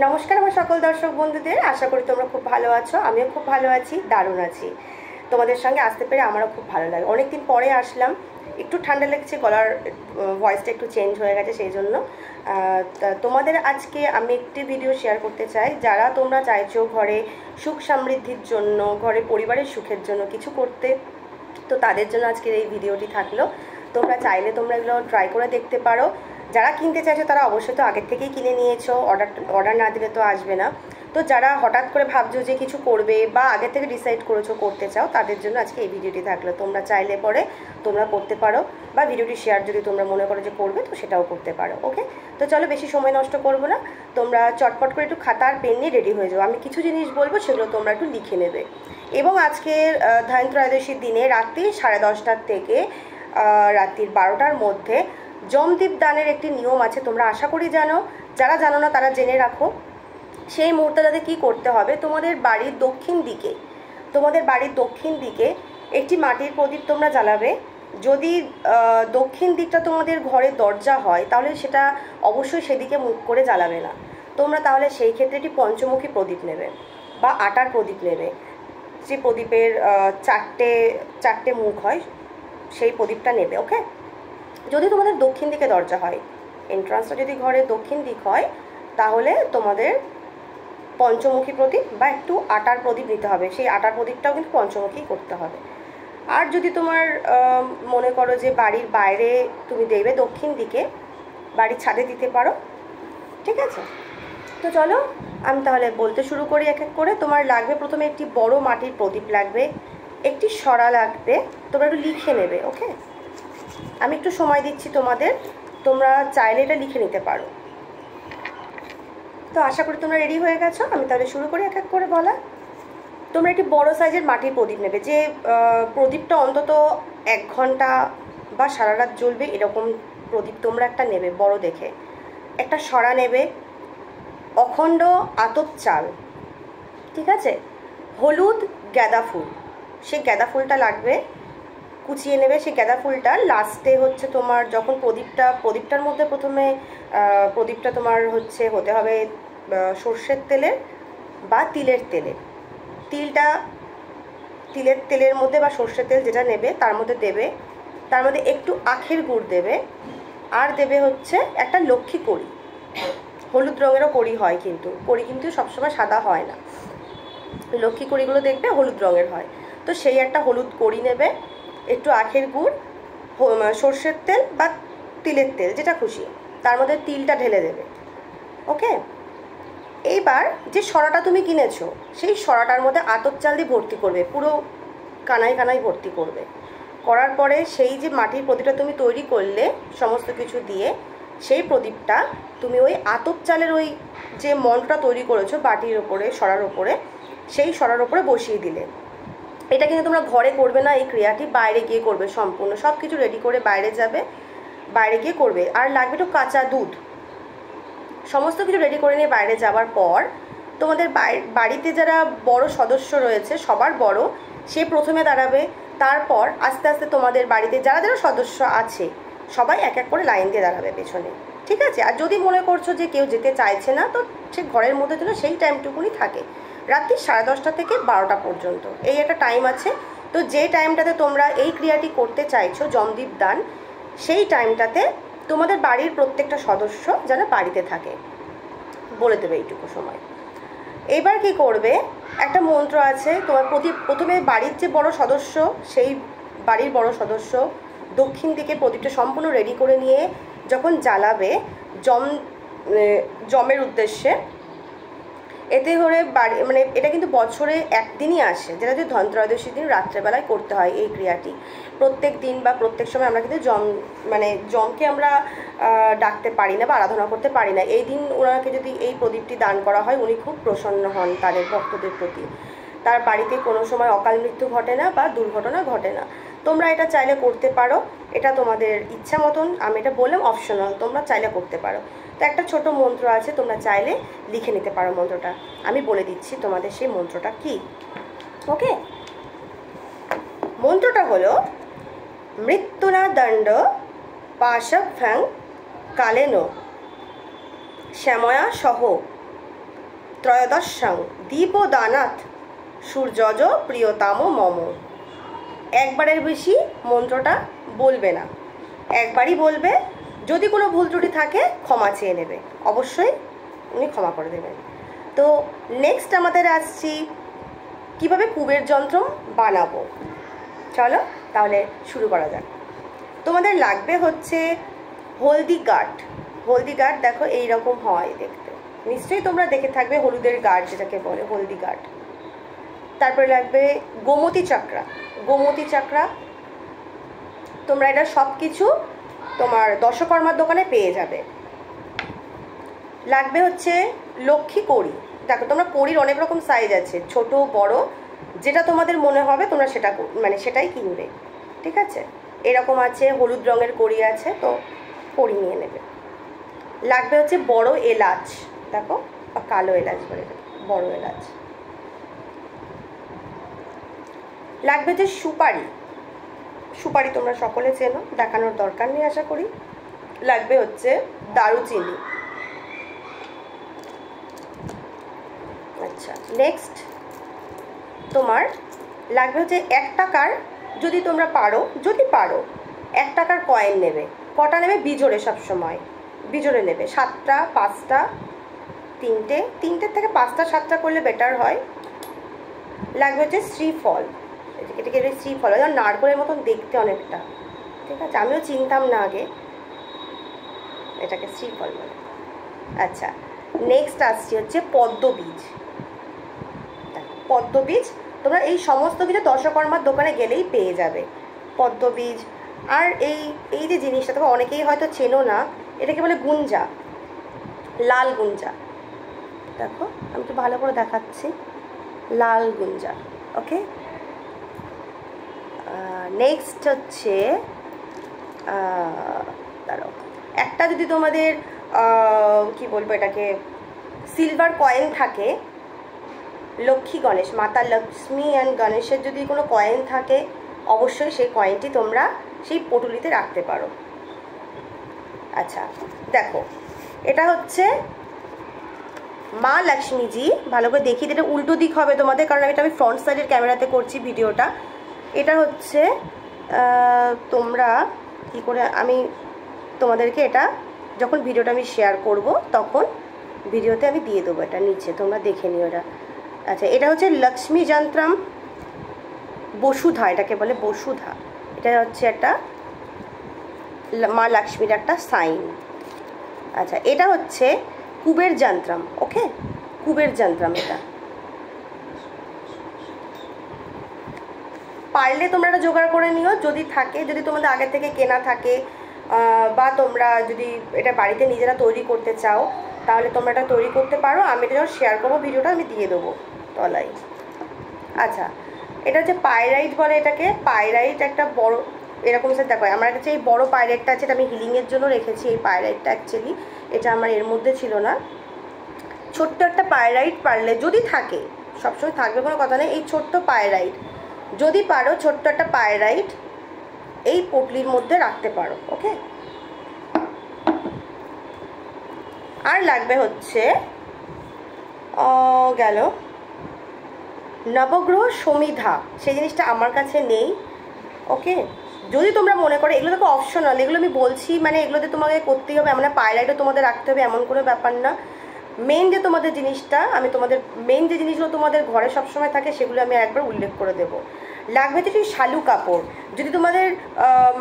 নমস্কার আমার সকল দর্শক বন্ধুদের, আশা করি তোমরা খুব ভালো আছো। আমিও খুব ভালো আছি, দারুণ আছি। তোমাদের সঙ্গে আসতে পেরে আমারও খুব ভালো লাগে। অনেকদিন পরে আসলাম, একটু ঠান্ডা লেগেছে, গলার ভয়েসটা একটু চেঞ্জ হয়ে গেছে, সেই জন্য তোমাদের আজকে আমি একটি ভিডিও শেয়ার করতে চাই। যারা তোমরা চাইছো ঘরে সুখ সমৃদ্ধির জন্য, ঘরে পরিবারের সুখের জন্য কিছু করতে, তো তাদের জন্য আজকের এই ভিডিওটি থাকলো। তোমরা চাইলে তোমরা এগুলো ট্রাই করে দেখতে পারো। যারা কিনতে চাইছো তারা অবশ্যই তো আগের থেকেই কিনে নিয়েছো, অর্ডার না দিলে তো আসবে না। তো যারা হঠাৎ করে ভাবছো যে কিছু করবে বা আগে থেকে ডিসাইড করেছো করতে চাও, তাদের জন্য আজকে এই ভিডিওটি থাকলো। তোমরা চাইলে পরে তোমরা করতে পারো, বা ভিডিওটি শেয়ার যদি তোমরা মনে করো যে করবে তো সেটাও করতে পারো। ওকে, তো চলো বেশি সময় নষ্ট করবো না, তোমরা চটপট করে একটু খাতা আর পেন নিয়ে রেডি হয়ে যাও। আমি কিছু জিনিস বলবো, সেগুলো তোমরা একটু লিখে নেবে। এবং আজকের ধনত্রয়োদশীর দিনে রাত্রি 10:30 থেকে রাত্রির 12টার মধ্যে যমদীপ দানের একটি নিয়ম আছে, তোমরা আশা করি জানো। যারা জানো না তারা জেনে রাখো। সেই মুহূর্তটাতে কী করতে হবে, তোমাদের বাড়ির দক্ষিণ দিকে একটি মাটির প্রদীপ তোমরা জ্বালাবে। যদি দক্ষিণ দিকটা তোমাদের ঘরের দরজা হয়, তাহলে সেটা অবশ্যই সেদিকে মুখ করে জ্বালাবে না তোমরা। তাহলে সেই ক্ষেত্রে একটি পঞ্চমুখী প্রদীপ নেবে বা আটার প্রদীপ নেবে। যে প্রদীপের চারটে মুখ হয়, সেই প্রদীপটা নেবে। ওকে, যদি তোমাদের দক্ষিণ দিকে দরজা হয়, এন্ট্রান্সটা যদি ঘরের দক্ষিণ দিক হয়, তাহলে তোমাদের পঞ্চমুখী প্রদীপ বা একটু আটার প্রদীপ নিতে হবে। সেই আটার প্রদীপটাও কিন্তু পঞ্চমুখী করতে হবে। আর যদি তোমার মনে করো যে বাড়ির বাইরে তুমি দেবে দক্ষিণ দিকে, বাড়ির ছাদে দিতে পারো, ঠিক আছে। তো চলো আমি তাহলে বলতে শুরু করি এক এক করে। তোমার লাগবে প্রথমে একটি বড় মাটির প্রদীপ লাগবে, একটি সরা লাগবে, তোমরা একটু লিখে নেবে। ওকে, আমি একটু সময় দিচ্ছি তোমাদের, তোমরা চাইলে এটা লিখে নিতে পারো। তো আশা করি তোমরা রেডি হয়ে গেছো। আমি তাহলে শুরু করি এক এক করে বলা। তোমরা একটি বড় সাইজের মাটির প্রদীপ নেবে, যে প্রদীপটা অন্তত 1 ঘন্টা বা সারা রাত জ্বলবে, এরকম প্রদীপ তোমরা একটা নেবে বড় দেখে। একটা সরা নেবে, অখণ্ড আতপ চাল, ঠিক আছে, হলুদ গাঁদা ফুল, সেই গাঁদা ফুলটা লাগবে, কুচিয়ে নেবে। সেই গাঁদা ফুলটা লাস্টে হচ্ছে তোমার যখন প্রদীপটার মধ্যে প্রথমে প্রদীপটা তোমার হতে হবে সর্ষের তেলের বা তিলের তেলের। তিলের তেলের মধ্যে বা সর্ষের তেল যেটা নেবে তার মধ্যে দেবে। তার মধ্যে একটু আখের গুড় দেবে, আর দেবে হচ্ছে একটা লক্ষ্মী কড়ি। হলুদ রঙেরও কড়ি হয়, কিন্তু কড়ি কিন্তু সবসময় সাদা হয় না, লক্ষ্মী কড়িগুলো দেখবে হলুদ রঙের হয়। তো সেই একটা হলুদ কড়ি নেবে, একটু আখের গুড়, সর্ষের তেল বা তিলের তেল যেটা খুশি, তার মধ্যে তিলটা ঢেলে দেবে। ওকে, এইবার যে সরাটা তুমি কিনেছো, সেই সরাটার মধ্যে আতপ চাল দিয়ে ভর্তি করবে, পুরো কানায় কানায় ভর্তি করবে। করার পরে সেই যে মাটির প্রদীপটা তুমি তৈরি করলে সমস্ত কিছু দিয়ে, সেই প্রদীপটা তুমি ওই আতপ চালের ওই যে মন্ডটা তৈরি করেছো বাটির ওপরে, সরার ওপরে, সেই সরার ওপরে বসিয়ে দিলে। এটা কিন্তু তোমরা ঘরে করবে না, এই ক্রিয়াটি বাইরে গিয়ে করবে। সম্পূর্ণ সব কিছু রেডি করে বাইরে যাবে, বাইরে গিয়ে করবে। আর লাগবে একটু কাঁচা দুধ। সমস্ত কিছু রেডি করে নিয়ে বাইরে যাওয়ার পর তোমাদের বাড়িতে যারা বড় সদস্য রয়েছে, সবার বড়, সে প্রথমে দাঁড়াবে। তারপর আস্তে আস্তে তোমাদের বাড়িতে যারা যারা সদস্য আছে সবাই এক এক করে লাইন দিয়ে দাঁড়াবে পেছনে, ঠিক আছে। আর যদি মনে করছো যে কেউ যেতে চাইছে না, তো সে ঘরের মধ্যে যেন সেই টাইমটুকুনি থাকে, রাত্রি 10:30 থেকে 12টা পর্যন্ত, এই একটা টাইম আছে। তো যে টাইমটাতে তোমরা এই ক্রিয়াটি করতে চাইছো যমদীপ দান, সেই টাইমটাতে তোমাদের বাড়ির প্রত্যেকটা সদস্য যেন বাড়িতে থাকে, বলে দেবে এইটুকু সময়। এবার কি করবে, একটা মন্ত্র আছে তোমার প্রথমে বাড়ির যে বড় সদস্য, সেই বাড়ির বড় সদস্য দক্ষিণ দিকে প্রদীপটা সম্পূর্ণ রেডি করে নিয়ে যখন জ্বালাবে জমের উদ্দেশ্যে, এতে করে মানে এটা কিন্তু বছরে একদিনই আসে, যেটা হচ্ছে ধনত্রয়োদশীর দিন রাত্রেবেলায় করতে হয় এই ক্রিয়াটি। প্রত্যেক দিন বা প্রত্যেক সময় আমরা কিন্তু জমকে আমরা ডাকতে পারি না বা আরাধনা করতে পারি না। এই দিন ওনাকে যদি এই প্রদীপটি দান করা হয়, উনি খুব প্রসন্ন হন তাদের ভক্তদের প্রতি। তার বাড়িতে কোনো সময় অকাল মৃত্যু ঘটে না বা দুর্ঘটনা ঘটে না। তোমরা এটা চাইলে করতে পারো, এটা তোমাদের ইচ্ছা মতন। আমি এটা বললাম অপশনাল, তোমরা চাইলে করতে পারো। তো একটা ছোট মন্ত্র আছে, তোমরা চাইলে লিখে নিতে পারো মন্ত্রটা। আমি বলে দিচ্ছি তোমাদের সেই মন্ত্রটা কি। ওকে, মন্ত্রটা হলো মৃত্যুনা দণ্ড পাশভ্যাং কালেন শ্যাময়া সহ ত্রয়োদশং দীপদানাথ সূর্যজ প্রিয়তম মম। একবারের বেশি মন্ত্রটা বলবে না, একবারই বলবে। যদি কোনো ভুল ত্রুটি থাকে ক্ষমা চেয়ে নেবে, অবশ্যই উনি ক্ষমা করে দেবেন। তো নেক্সট আমাদের আসছি কিভাবে কুবের যন্ত্র বানাবো। চলো তাহলে শুরু করা যাক। তোমাদের লাগবে হচ্ছে হলদি গার্ড। হলদি গার্ড দেখো এইরকম হয় দেখতে, নিশ্চয়ই তোমরা দেখে থাকবে হলুদের গার্ড যেটাকে বলে হলদি গার্ড। তারপরে লাগবে গোমতী চক্রা। গোমতী চক্রা তোমরা এটা সব কিছু তোমার দশকর্মার দোকানে পেয়ে যাবে। লাগবে হচ্ছে লক্ষ্মী কড়ি। দেখো তোমরা কড়ির অনেক রকম সাইজ আছে, ছোট বড়, যেটা তোমাদের মনে হবে তোমরা সেটা সেটাই কিনবে, ঠিক আছে। এরকম আছে, হলুদ রঙের কড়ি আছে, তো কড়ি নিয়ে নেবে। লাগবে হচ্ছে বড় এলাচ, দেখো বা কালো এলাচ বলে, বড় এলাচ। লাগবে হচ্ছে সুপারি। সুপারি তোমরা সকলে চেনো, দেখানোর দরকার নেই আশা করি। লাগবে হচ্ছে দারুচিনি। আচ্ছা, নেক্সট তোমার লাগবে হচ্ছে 1 টাকার, যদি তোমরা পারো, যদি পারো 1 টাকার কয়েন নেবে। কটা নেবে? বিজোড়ে, সবসময় বিজোড়ে নেবে। 7টা, 5টা, 3টে থেকে 5টা 7টা করলে বেটার হয়। লাগবে হচ্ছে শ্রীফল। এটাকে শ্রীফল, যেমন নারকলের মতন দেখতে অনেকটা, ঠিক আছে, আমিও চিনতাম না আগে, এটাকে শ্রীফল বলে। আচ্ছা, নেক্সট আসছি হচ্ছে পদ্মবীজ। পদ্মবীজ তোমরা এই সমস্ত কিছু দশকর্মার দোকানে গেলেই পেয়ে যাবে পদ্মবীজ। আর এই যে জিনিসটা তোমরা অনেকেই হয়তো চেনো না, এটাকে বলে গুঞ্জা, লাল গুঞ্জা। দেখো আমি একটু ভালো করে দেখাচ্ছি, লাল গুঞ্জা। ওকে, নেক্সট হচ্ছে দাঁড়াও, একটা যদি তোমাদের কি বলবো এটাকে, সিলভার কয়েন থাকে, লক্ষ্মী গণেশ, মাতা লক্ষ্মী অ্যান্ড গণেশের যদি কোনো কয়েন থাকে, অবশ্যই সেই কয়েনটি তোমরা সেই পটুলিতে রাখতে পারো। আচ্ছা দেখো, এটা হচ্ছে মা লক্ষ্মীজি। ভালো করে দেখিয়ে দিলে উল্টো দিক হবে তোমাদের, কারণ এটা আমি ফ্রন্ট সাইডের ক্যামেরাতে করছি ভিডিওটা। এটা হচ্ছে তোমরা কি করে, আমি তোমাদেরকে এটা যখন ভিডিওটা আমি শেয়ার করব তখন ভিডিওতে আমি দিয়ে দেবো, এটা নিচে তোমরা দেখে নিও এটা। আচ্ছা, এটা হচ্ছে লক্ষ্মী যন্ত্রম বসুধা, এটাকে বলে বসুধা। এটা হচ্ছে একটা মা লক্ষ্মীর একটা সাইন। আচ্ছা, এটা হচ্ছে কুবের যন্ত্রম। ওকে, কুবের যন্ত্রম। এটা পারলে তোমরা এটা জোগাড় করে নিও যদি থাকে, যদি তোমাদের আগে থেকে কেনা থাকে, বা তোমরা যদি এটা বাড়িতে নিজেরা তৈরি করতে চাও তাহলে তোমরা এটা তৈরি করতে পারো। আমি এটা যখন শেয়ার করবো ভিডিওটা আমি দিয়ে দেবো তলায়। আচ্ছা, এটা হচ্ছে পাইরাইট বলে এটাকে। পাইরাইট একটা বড় এরকম সে দেখো, আমার কাছে এই বড় পাইরাইটটা আছে, এটা আমি হিলিংয়ের জন্য রেখেছি। এই পাইরাইটটা অ্যাকচুয়ালি এটা আমার এর মধ্যে ছিল না। ছোট্ট একটা পাইরাইট পারলে, যদি থাকে, সবসময় থাকবে কোনো কথা নেই, এই ছোট্ট পাইরাইট যদি পারো, ছোট্ট একটা পাইরাইট এই পটলির মধ্যে রাখতে পারো। ওকে, আর লাগবে হচ্ছে গেল নবগ্রহ সমিধা, সেই জিনিসটা আমার কাছে নেই। ওকে, যদি তোমরা মনে করো, এগুলো তো অপশনাল, এগুলো আমি বলছি, মানে এগুলোতে তোমাকে করতেই হবে এমন না, পাইরাইটও তোমাদের রাখতে হবে এমন কোনো ব্যাপার না। মেন যে তোমাদের জিনিসটা, আমি তোমাদের মেন যে জিনিসগুলো তোমাদের ঘরে সবসময় থাকে সেগুলো আমি একবার উল্লেখ করে দেবো। লাগবে হচ্ছে শালু কাপড়। যদি তোমাদের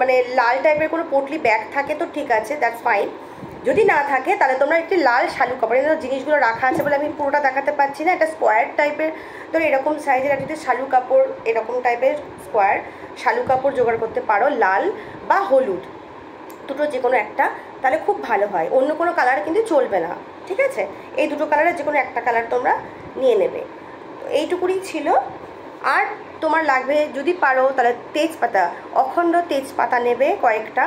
মানে লাল টাইপের কোনো পটলি ব্যাগ থাকে তো ঠিক আছে, দ্যাটস ফাইন। যদি না থাকে তাহলে তোমরা একটি লাল শালু কাপড়, এই জিনিসগুলো রাখা আছে বলে আমি পুরোটা দেখাতে পারছি না, এটা স্কোয়ার টাইপের, তো এরকম সাইজের একটা শালু কাপড়, এরকম টাইপের স্কোয়ার শালু কাপড় জোগাড় করতে পারো, লাল বা হলুদ, দুটো যে কোনো একটা, তাহলে খুব ভালো হয়। অন্য কোনো কালার কিন্তু চলবে না, ঠিক আছে। এই দুটো কালারের যে কোনো একটা কালার তোমরা নিয়ে নেবে। তো এইটুকুই ছিল। আর তোমার লাগবে যদি পারো তাহলে তেজপাতা, অখণ্ড তেজপাতা নেবে কয়েকটা।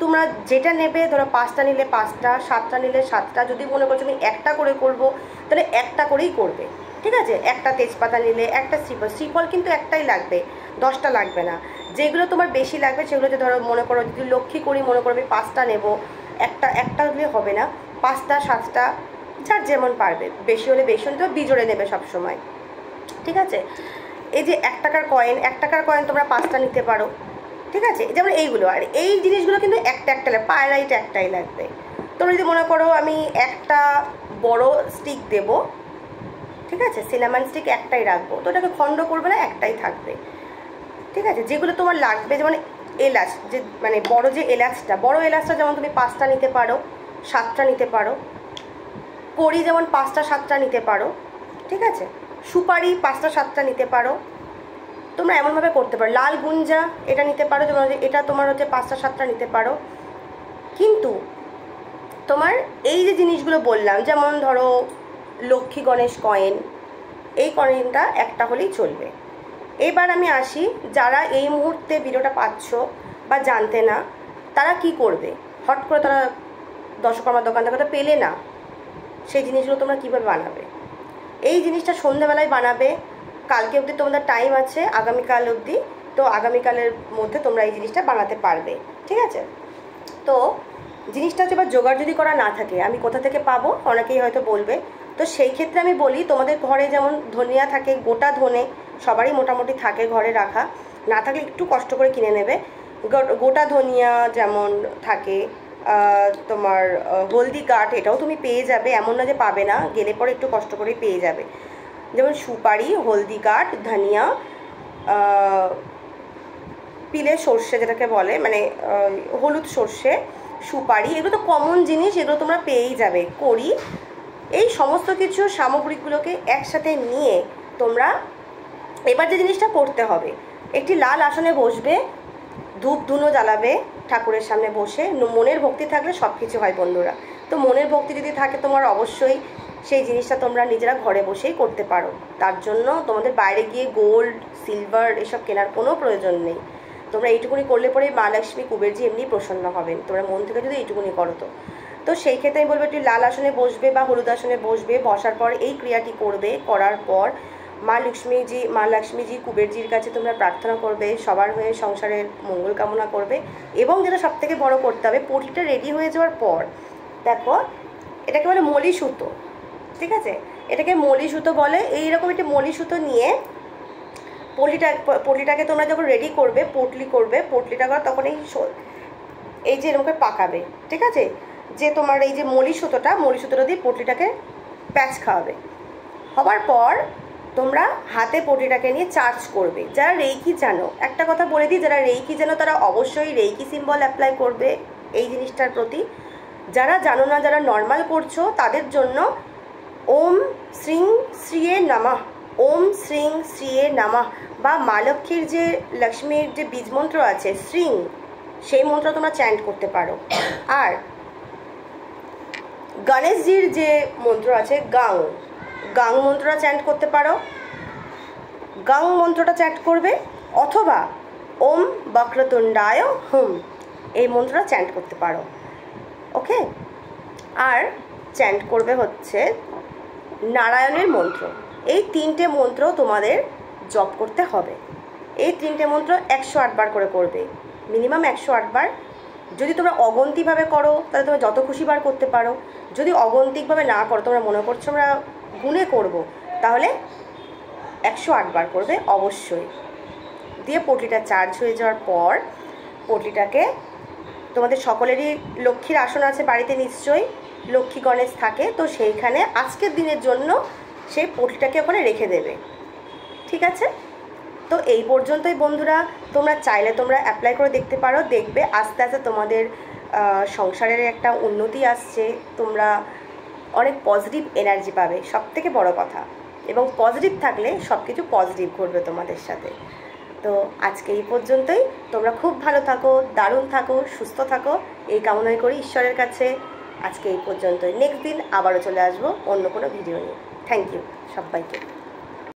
তোমরা যেটা নেবে, ধরো 5টা নিলে 5টা, 7টা নিলে 7টা, যদি মনে করছো আমি একটা করে করবো তাহলে একটা করেই করবে, ঠিক আছে। একটা তেজপাতা নিলে, একটা শ্রীফল কিন্তু একটাই লাগবে, 10টা লাগবে না। যেগুলো তোমার বেশি লাগবে সেগুলোতে ধরো মনে করো যদি লক্ষ্মী করি, মনে করো আমি 5টা নেবো, একটা দিলে হবে না, 5টা 7টা যার যেমন পারবে, বেশি হলে বেশি হলে তো বিজোড়ে নেবে সবসময়, ঠিক আছে। এই যে 1 টাকার কয়েন, 1 টাকার কয়েন তোমরা 5টা নিতে পারো, ঠিক আছে। যেমন এইগুলো, আর এই জিনিসগুলো কিন্তু একটা লাগবে, পায়রাইট একটাই লাগবে। তোমরা যদি মনে করো আমি একটা বড় স্টিক দেব, ঠিক আছে, সিনামন স্টিক একটাই রাখবো, তো ওটাকে খণ্ড করবে না, একটাই থাকবে, ঠিক আছে। যেগুলো তোমার লাগবে, যেমন এলাচ, যে মানে বড় যে এলাচটা, বড় এলাচটা যেমন তুমি 5টা নিতে পারো, 7টা নিতে পারো। কড়ি যেমন 5টা 7টা নিতে পারো, ঠিক আছে। সুপারি 5টা 7টা নিতে পারো, তোমরা এমনভাবে করতে পারো। লাল গুঞ্জা এটা নিতে পারো, যেমন এটা তোমার হচ্ছে 5টা 7টা নিতে পারো। কিন্তু তোমার এই যে জিনিসগুলো বললাম, যেমন ধরো লক্ষ্মী গণেশ কয়েন, এই কয়েনটা একটা হলেই চলবে। এবার আমি আসি, যারা এই মুহূর্তে ভিডিওটা পাচ্ছ বা জানতে না, তারা কি করবে। হট করে তারা দশকর্মার দোকান থেকে পেলে না, সেই জিনিসগুলো তোমরা কীভাবে বানাবে। এই জিনিসটা সন্ধ্যাবেলায় বানাবে, কালকে অবধি তোমাদের টাইম আছে, আগামীকাল অবধি, তো আগামীকালের মধ্যে তোমরা এই জিনিসটা বানাতে পারবে, ঠিক আছে। তো জিনিসটা হচ্ছে, এবার জোগাড় যদি করা না থাকে, আমি কোথা থেকে পাবো অনেকেই হয়তো বলবে। তো সেই ক্ষেত্রে আমি বলি, তোমাদের ঘরে যেমন ধনিয়া থাকে, গোটা ধনে সবারই মোটামুটি থাকে ঘরে রাখা, না থাকলে একটু কষ্ট করে কিনে নেবে। গোটা ধনিয়া যেমন থাকে, তোমার হলদি কাঠ, এটাও তুমি পেয়ে যাবে, এমন না যে পাবে না, গেলে পরে একটু কষ্ট করে পেয়ে যাবে। যেমন সুপারি, হলদি কাঠ, ধনিয়া, পিলে সর্ষে যেটাকে বলে, মানে হলুদ সর্ষে, সুপারি, এগুলো তো কমন জিনিস, এগুলো তোমরা পেয়েই যাবে। কড়ি, এই সমস্ত কিছু সামগ্রীগুলোকে একসাথে নিয়ে তোমরা এবার যে জিনিসটা করতে হবে, একটি লাল আসনে বসবে, ধূপ ধুনো জ্বালাবে ঠাকুরের সামনে বসে। মনের ভক্তি থাকলে সব কিছু হয় বন্ধুরা। তো মনের ভক্তি যদি থাকে তোমার, অবশ্যই সেই জিনিসটা তোমরা নিজেরা ঘরে বসেই করতে পারো। তার জন্য তোমাদের বাইরে গিয়ে গোল্ড সিলভার এসব কেনার কোনো প্রয়োজন নেই। তোমরা এইটুকুনি করলে পরে মা লক্ষ্মী কুবেরজি এমনি প্রসন্ন হবেন, তোমরা মন থেকে যদি এইটুকুনি করো। তো সেই ক্ষেত্রে আমি বলবো, একটু লাল আসনে বসবে বা হলুদ আসনে বসবে, বসার পর এই ক্রিয়াটি করবে। করার পর মা লক্ষ্মীজি কুবেরজির কাছে তোমরা প্রার্থনা করবে, সবার হয়ে সংসারের মঙ্গল কামনা করবে। এবং যেটা সবথেকে বড় করতে হবে, পটিটা রেডি হয়ে যাওয়ার পর, দেখো এটাকে বলে মলি সুতো, ঠিক আছে, এটাকে মলি সুতো বলে। এইরকম একটি মলি সুতো নিয়ে পটলিটাকে তোমরা যখন রেডি করবে, পটলিটা কর, তখন এই যে এরকম করে পাকাবে, ঠিক আছে। যে তোমার এই যে মলি সুতোটা দিয়ে পটলিটাকে প্যাচ খাওয়াবে। হবার পর তোমরা হাতে পটলিটাকে নিয়ে চার্জ করবে। যারা রেইকি জানো, একটা কথা বলে দিই, যারা রেইকি জানো তারা অবশ্যই রেইকি সিম্বল অ্যাপ্লাই করবে এই জিনিসটার প্রতি। যারা জানো না, যারা নর্মাল করছো, তাদের জন্য ওম শ্রীং শ্রীয়ে নমঃ, ওম শ্রীং শ্রীয়ে নমঃ, বা মা লক্ষ্মীর যে লক্ষ্মীর যে বীজ মন্ত্র আছে শ্রীং, সেই মন্ত্র তোমরা চ্যান্ট করতে পারো। আর গণেশজির যে মন্ত্র আছে গাং মন্ত্রটা চ্যান্ট করতে পারো, গাং মন্ত্রটা চ্যান্ট করবে, অথবা ওম বক্রতুণ্ডায় হুম, এই মন্ত্রটা চ্যান্ট করতে পারো, ওকে। আর চ্যান্ট করবে হচ্ছে নারায়ণের মন্ত্র। এই 3টে মন্ত্র তোমাদের জপ করতে হবে। এই 3টে মন্ত্র 108 বার করে করবে, মিনিমাম 108 বার। যদি তোমরা অগন্তিকভাবে করো তাহলে তোমরা যত খুশিবার করতে পারো। যদি অগন্তিকভাবে না করো, তোমরা মনে করছো আমরা গুণে করব, তাহলে 108 বার করবে অবশ্যই। দিয়ে পটলিটা চার্জ হয়ে যাওয়ার পর, পটলিটাকে, তোমাদের সকলেরই লক্ষ্মীর আসন আছে বাড়িতে নিশ্চয়ই, লক্ষ্মী গণেশ থাকে, তো সেইখানে আজকের দিনের জন্য সেই পটলিটাকে ওখানে রেখে দেবে, ঠিক আছে। তো এই পর্যন্তই বন্ধুরা, তোমরা চাইলে তোমরা অ্যাপ্লাই করে দেখতে পারো, দেখবে আস্তে আস্তে তোমাদের সংসারের একটা উন্নতি আসছে, তোমরা অনেক পজিটিভ এনার্জি পাবে, সবথেকে বড় কথা। এবং পজিটিভ থাকলে সব কিছু পজিটিভ ঘটবে তোমাদের সাথে। তো আজকে এই পর্যন্তই, তোমরা খুব ভালো থাকো, দারুণ থাকো, সুস্থ থাকো, এই কামনাই করি ঈশ্বরের কাছে। আজকে এই পর্যন্তই, নেক্সট দিন আবারও চলে আসবো অন্য কোনো ভিডিও নিয়ে। থ্যাংক ইউ সবাইকে।